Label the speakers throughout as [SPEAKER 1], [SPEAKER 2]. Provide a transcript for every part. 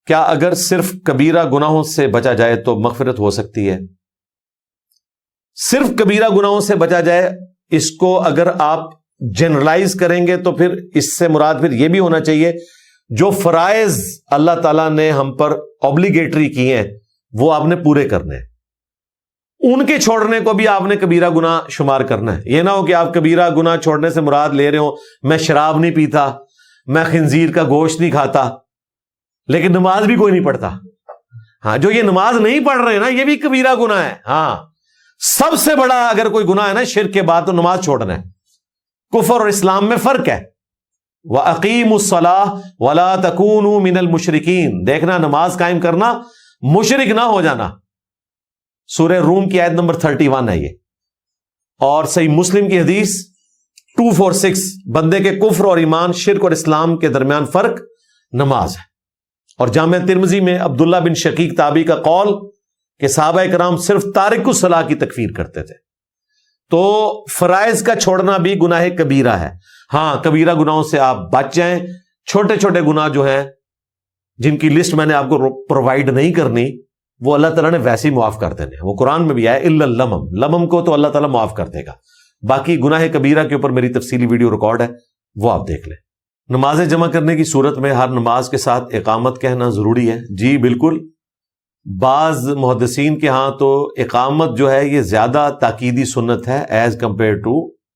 [SPEAKER 1] کیا اگر صرف کبیرہ گناہوں سے بچا جائے تو مغفرت ہو سکتی ہے؟ صرف کبیرہ گناہوں سے بچا جائے، اس کو اگر آپ جنرلائز کریں گے تو پھر اس سے مراد پھر یہ بھی ہونا چاہیے جو فرائض اللہ تعالیٰ نے ہم پر اوبلیگیٹری کیے ہیں وہ آپ نے پورے کرنے ہیں، ان کے چھوڑنے کو بھی آپ نے کبیرہ گناہ شمار کرنا ہے۔ یہ نہ ہو کہ آپ کبیرہ گناہ چھوڑنے سے مراد لے رہے ہو میں شراب نہیں پیتا، میں خنزیر کا گوشت نہیں کھاتا، لیکن نماز بھی کوئی نہیں پڑھتا۔ ہاں، جو یہ نماز نہیں پڑھ رہے ہیں نا، یہ بھی کبیرہ گناہ ہے۔ ہاں، سب سے بڑا اگر کوئی گناہ ہے نا شرک کے بعد تو نماز چھوڑنا ہے۔ کفر اور اسلام میں فرق ہے۔ وَأَقِيمُوا الصَّلَاةَ وَلَا تَكُونُوا مِنَ الْمُشْرِكِينَ، دیکھنا نماز قائم کرنا، مشرک نہ ہو جانا۔ سورہ روم کی آیت نمبر 31 ہے یہ، اور صحیح مسلم کی حدیث 246، بندے کے کفر اور ایمان، شرک اور اسلام کے درمیان فرق نماز ہے۔ اور جامع ترمذی میں عبداللہ بن شقیق تابعی کا قول کہ صحابہ کرام صرف تارک الصلاۃ کی تکفیر کرتے تھے۔ تو فرائض کا چھوڑنا بھی گناہ کبیرہ ہے۔ ہاں، کبیرہ گناہوں سے آپ بچ جائیں، چھوٹے چھوٹے گناہ جو ہیں جن کی لسٹ میں نے آپ کو پرووائڈ نہیں کرنی، وہ اللہ تعالیٰ نے ویسے ہی معاف کر دینے ہیں۔ وہ قرآن میں بھی آیا الا اللمم، لمم کو تو اللہ تعالیٰ معاف کر دے گا۔ باقی گناہ کبیرہ کے اوپر میری تفصیلی ویڈیو ریکارڈ ہے، وہ آپ دیکھ لیں۔ نمازیں جمع کرنے کی صورت میں ہر نماز کے ساتھ اقامت کہنا ضروری ہے؟ جی بالکل۔ بعض محدثین کے ہاں تو اقامت جو ہے یہ زیادہ تاکیدی سنت ہے ایز کمپیئر ٹو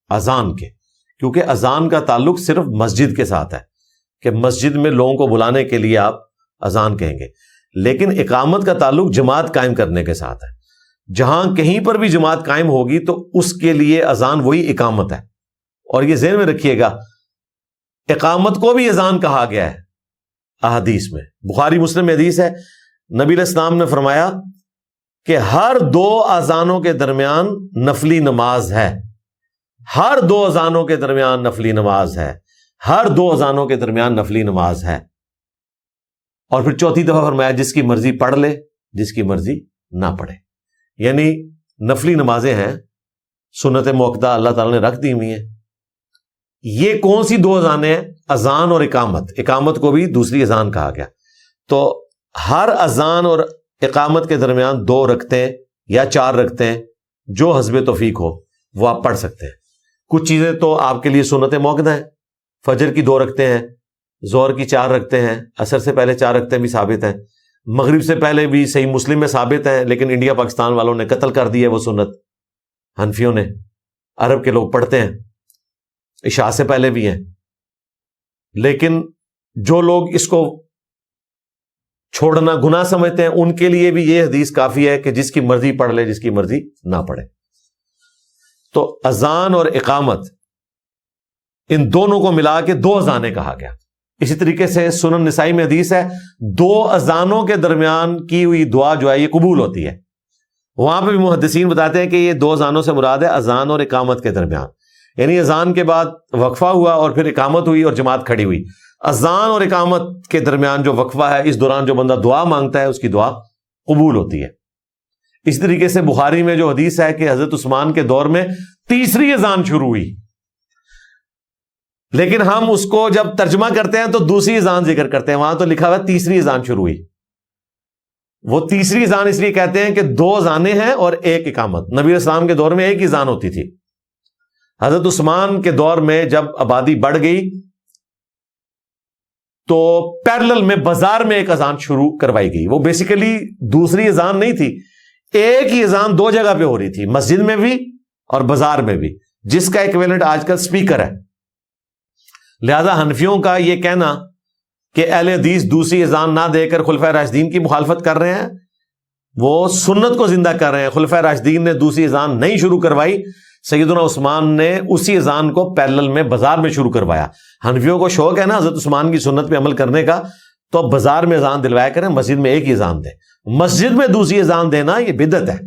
[SPEAKER 1] اذان کے، کیونکہ اذان کا تعلق صرف مسجد کے ساتھ ہے کہ مسجد میں لوگوں کو بلانے کے لیے آپ اذان کہیں گے، لیکن اقامت کا تعلق جماعت قائم کرنے کے ساتھ ہے۔ جہاں کہیں پر بھی جماعت قائم ہوگی تو اس کے لیے اذان وہی اقامت ہے۔ اور یہ ذہن میں رکھیے گا، اقامت کو بھی اذان کہا گیا ہے احادیث میں۔ بخاری مسلم میں حدیث ہے، نبی علیہ السلام نے فرمایا کہ ہر 2 اذانوں کے درمیان نفلی نماز ہے، ہر 2 اذانوں کے درمیان نفلی نماز ہے، ہر 2 اذانوں کے درمیان نفلی نماز ہے۔ اور پھر چوتھی دفعہ فرمایا جس کی مرضی پڑھ لے، جس کی مرضی نہ پڑھے۔ یعنی نفلی نمازیں ہیں، سنت موقدہ اللہ تعالیٰ نے رکھ دی ہوئی ہیں۔ یہ کون سی 2 اذانیں ہیں؟ اذان اور اقامت۔ اقامت کو بھی دوسری اذان کہا گیا۔ تو ہر اذان اور اقامت کے درمیان 2 رکعتیں یا 4 رکعتیں جو حسب توفیق ہو وہ آپ پڑھ سکتے ہیں۔ کچھ چیزیں تو آپ کے لیے سنت موقدہ ہیں، فجر کی 2 رکعتیں ہیں، ظہر کی 4 رکعتیں ہیں، عصر سے پہلے 4 رکعتیں بھی ثابت ہیں، مغرب سے پہلے بھی صحیح مسلم میں ثابت ہیں، لیکن انڈیا پاکستان والوں نے قتل کر دی ہے وہ سنت، حنفیوں نے۔ عرب کے لوگ پڑھتے ہیں، عشاء سے پہلے بھی ہیں، لیکن جو لوگ اس کو چھوڑنا گناہ سمجھتے ہیں ان کے لیے بھی یہ حدیث کافی ہے کہ جس کی مرضی پڑھ لے، جس کی مرضی نہ پڑھے۔ تو اذان اور اقامت ان دونوں کو ملا کے 2 اذانیں کہا گیا۔ اسی طریقے سے سنن نسائی میں حدیث ہے 2 اذانوں کے درمیان کی ہوئی دعا جو ہے یہ قبول ہوتی ہے۔ وہاں پہ بھی محدثین بتاتے ہیں کہ یہ 2 اذانوں سے مراد ہے اذان اور اقامت کے درمیان، یعنی اذان کے بعد وقفہ ہوا اور پھر اقامت ہوئی اور جماعت کھڑی ہوئی۔ اذان اور اقامت کے درمیان جو وقفہ ہے، اس دوران جو بندہ دعا مانگتا ہے اس کی دعا قبول ہوتی ہے۔ اس طریقے سے بخاری میں جو حدیث ہے کہ حضرت عثمان کے دور میں تیسری اذان شروع ہوئی، لیکن ہم اس کو جب ترجمہ کرتے ہیں تو دوسری اذان ذکر کرتے ہیں، وہاں تو لکھا ہوا ہے تیسری اذان شروع ہوئی۔ وہ تیسری اذان اس لیے کہتے ہیں کہ 2 اذانیں ہیں اور 1 اقامت۔ نبی علیہ السلام کے دور میں 1 اذان ہوتی تھی، حضرت عثمان کے دور میں جب آبادی بڑھ گئی تو پیرلل میں بازار میں ایک اذان شروع کروائی گئی۔ وہ بیسیکلی دوسری اذان نہیں تھی، ایک ہی اذان 2 جگہ پہ ہو رہی تھی، مسجد میں بھی اور بازار میں بھی، جس کا ایکویلنٹ آج کل سپیکر ہے۔ لہذا حنفیوں کا یہ کہنا کہ اہل حدیث دوسری اذان نہ دے کر خلفائے راشدین کی مخالفت کر رہے ہیں، وہ سنت کو زندہ کر رہے ہیں۔ خلفائے راشدین نے دوسری اذان نہیں شروع کروائی، سیدنا عثمان نے اسی اذان کو پیرلل میں بازار میں شروع کروایا۔ حنفیوں کو شوق ہے نا حضرت عثمان کی سنت پہ عمل کرنے کا، تو بازار میں اذان دلوایا کریں، مسجد میں ایک ہی اذان دیں۔ مسجد میں دوسری اذان دینا یہ بدعت ہے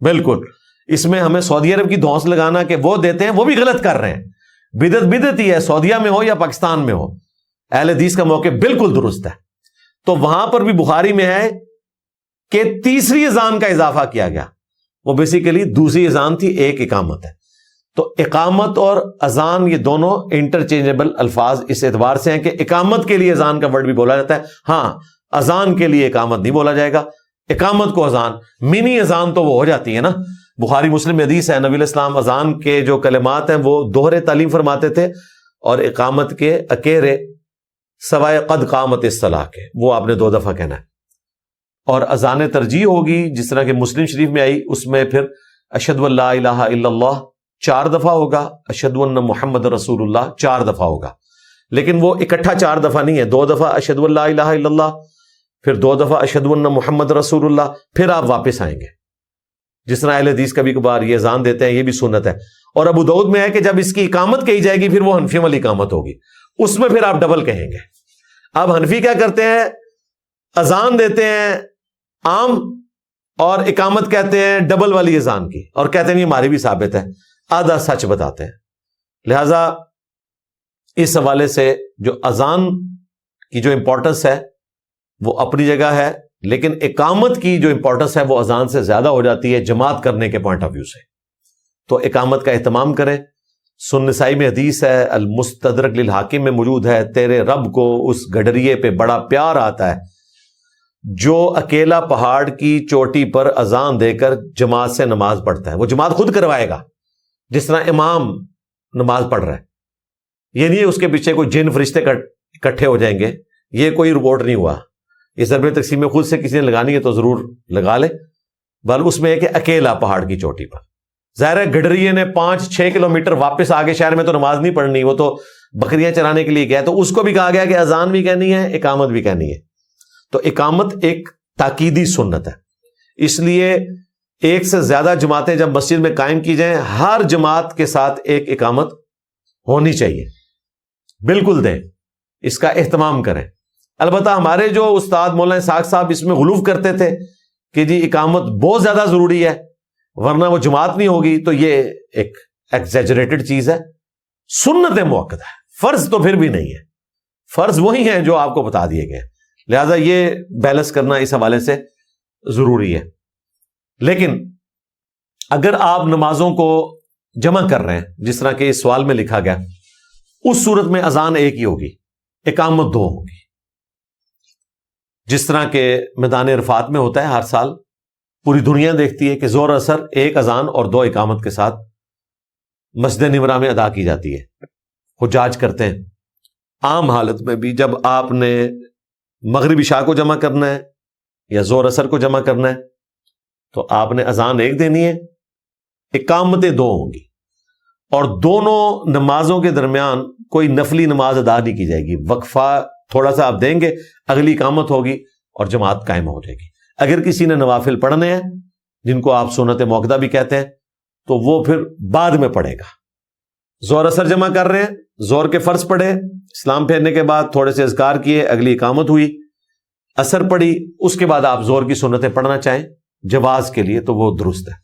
[SPEAKER 1] بالکل۔ اس میں ہمیں سعودی عرب کی دھونس لگانا کہ وہ دیتے ہیں، وہ بھی غلط کر رہے ہیں۔ بدعت ہی ہے، سعودیہ میں ہو یا پاکستان میں ہو، اہل حدیث کا موقع بالکل درست ہے۔ تو وہاں پر بھی بخاری میں ہے کہ تیسری اذان کا اضافہ کیا گیا، وہ بیسیکلی دوسری اذان تھی، 1 اقامت ہے۔ تو اقامت اور اذان یہ دونوں انٹرچینجبل الفاظ اس اعتبار سے ہیں کہ اقامت کے لیے اذان کا ورڈ بھی بولا جاتا ہے، ہاں اذان کے لیے اقامت نہیں بولا جائے گا. اقامت کو اذان، منی اذان تو وہ ہو جاتی ہے نا. بخاری مسلم میں حدیث ہے، نبی علیہ السلام اذان کے جو کلمات ہیں وہ دوہرے تعلیم فرماتے تھے، اور اقامت کے اکیرے سوائے قد قامت الصلاۃ کے وہ آپ نے 2 دفعہ کہنا ہے. اور اذان ترجیح ہوگی جس طرح کہ مسلم شریف میں آئی، اس میں پھر اشہد ان لا الہ الا اللہ 4 دفعہ ہوگا، اشہد ان محمد رسول اللہ 4 دفعہ ہوگا. لیکن وہ اکٹھا 4 دفعہ نہیں ہے، 2 دفعہ اشہد ان لا الہ الا اللہ، پھر 2 دفعہ اشہد ان محمد رسول اللہ، پھر آپ واپس آئیں گے. جس طرح اہل حدیث کبھی کبھار یہ اذان دیتے ہیں، یہ بھی سنت ہے. اور ابو داؤد میں ہے کہ جب اس کی اقامت کہی جائے گی پھر وہ حنفیوں والی اقامت ہوگی، اس میں پھر آپ ڈبل کہیں گے. اب حنفی کیا کرتے ہیں، اذان دیتے ہیں عام اور اقامت کہتے ہیں ڈبل والی اذان کی، اور کہتے ہیں یہ ہماری بھی ثابت ہے، آدھا سچ بتاتے ہیں. لہذا اس حوالے سے جو اذان کی جو امپورٹنس ہے وہ اپنی جگہ ہے، لیکن اقامت کی جو امپورٹنس ہے وہ اذان سے زیادہ ہو جاتی ہے جماعت کرنے کے پوائنٹ آف ویو سے. تو اقامت کا اہتمام کریں. سنن نسائی میں حدیث ہے، المستدرک للحاکم میں موجود ہے، تیرے رب کو اس گڈریے پہ بڑا پیار آتا ہے جو اکیلا پہاڑ کی چوٹی پر اذان دے کر جماعت سے نماز پڑھتا ہے. وہ جماعت خود کروائے گا جس طرح امام نماز پڑھ رہا ہے. یہ نہیں ہے اس کے پیچھے کوئی جن فرشتے اکٹھے ہو جائیں گے، یہ کوئی رپورٹ نہیں ہوا. یہ ضرب تقسیم میں خود سے کسی نے لگانی ہے تو ضرور لگا لے. بل اس میں ہے کہ اکیلا پہاڑ کی چوٹی پر. ظاہر ہے گڈریے نے 5-6 کلومیٹر واپس آگے شہر میں تو نماز نہیں پڑھنی، وہ تو بکریاں چرانے کے لیے گیا، تو اس کو بھی کہا گیا کہ اذان بھی کہنی ہے، اقامت بھی کہنی ہے. تو اقامت ایک تاکیدی سنت ہے. اس لیے ایک سے زیادہ جماعتیں جب مسجد میں قائم کی جائیں، ہر جماعت کے ساتھ ایک اقامت ہونی چاہیے. بالکل دیں، اس کا اہتمام کریں. البتہ ہمارے جو استاد مولانا اسحاق صاحب اس میں غلو کرتے تھے کہ جی اقامت بہت زیادہ ضروری ہے ورنہ وہ جماعت نہیں ہوگی، تو یہ ایک ایگزیجریٹڈ چیز ہے. سنت موقت ہے، فرض تو پھر بھی نہیں ہے. فرض وہی ہیں جو آپ کو بتا دیے گئے. لہذا یہ بیلنس کرنا اس حوالے سے ضروری ہے. لیکن اگر آپ نمازوں کو جمع کر رہے ہیں جس طرح کہ اس سوال میں لکھا گیا، اس صورت میں اذان ایک ہی ہوگی، اقامت 2 ہوگی. جس طرح کہ میدان عرفات میں ہوتا ہے ہر سال، پوری دنیا دیکھتی ہے کہ ظہر اثر ایک اذان اور 2 اقامت کے ساتھ مسجد نمرہ میں ادا کی جاتی ہے. حجاج کرتے ہیں. عام حالت میں بھی جب آپ نے مغرب عشاء کو جمع کرنا ہے یا ظہر اثر کو جمع کرنا ہے تو آپ نے اذان ایک دینی ہے، اقامتیں 2 ہوں گی، اور دونوں نمازوں کے درمیان کوئی نفلی نماز ادا نہیں کی جائے گی. وقفہ تھوڑا سا آپ دیں گے، اگلی اقامت ہوگی اور جماعت قائم ہو جائے گی. اگر کسی نے نوافل پڑھنے ہیں جن کو آپ سنت موقدہ بھی کہتے ہیں تو وہ پھر بعد میں پڑھے گا. ظہر اثر جمع کر رہے ہیں، ظہر کے فرض پڑھے، اسلام پھیرنے کے بعد تھوڑے سے اذکار کیے، اگلی اقامت ہوئی، اثر پڑھی، اس کے بعد آپ ظہر کی سنتیں پڑھنا چاہیں جواز کے لیے تو وہ درست ہے.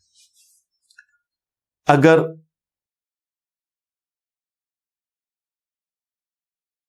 [SPEAKER 1] اگر